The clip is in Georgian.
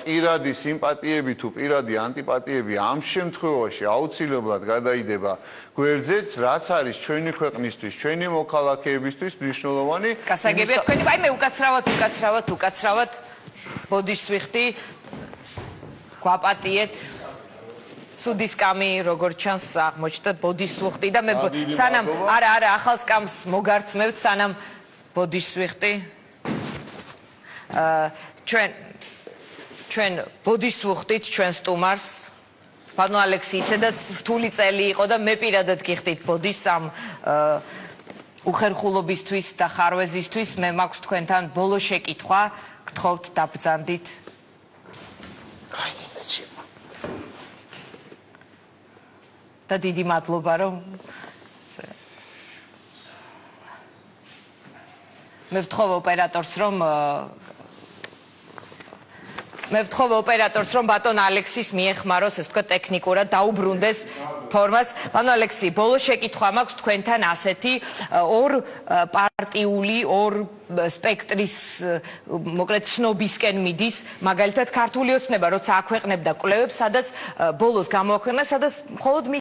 პირადი სიმპათიები თუ პირადი ანტიპათიები ამ შემთხვევაში აუცილებლად გადაიდება გვერდზე, რაც არის ჩვენი ქვეყნისთვის, ჩვენი მოქალაქეებისთვის მნიშვნელოვანი. გასაგებია თქვენი, აი მე უკაცრავად ბოდიშს ვიხდი, გვაპატიეთ. სუდის კამი როგორც ჩანს აღმოჩნდა ბოდიშს ვიხდი და მე სანამ არა ახალ სკამს მოგართმევთ სანამ ბოდიშს ვიხდი. ჩვენ ბოდიშს ვიხდით ჩვენ სტუმარს. ბანო ალექსი ისედაც რთული წელი იყო და მე პირადად გიხდით ბოდიშს ამ უხერხულობისთვის და ხარვეზისთვის. მე მაქვს თქვენთან ბოლო შეკითხვა, გთხოვთ დაბრძანდით. და დიდი მადლობა რომ მე ვთხოვ ოპერატორს რომ ბატონ ალექსის მიეხმაროს, ეს თქვა ტექნიკურად დაუბრუნდეს ფორმას. ბატონ ალექსი, ბოლო შეკითხვა მაქვს თქვენთან ასეთი, ორ პარტიული, ორ სპექტრის მოკლედ ცნობისკენ მიდის, მაგალითად ქართული ოცნება, როცა აქვეყნებდა კვლევებს, სადაც ბოლოს გამოაქვეყნა, სადაც მხოლოდ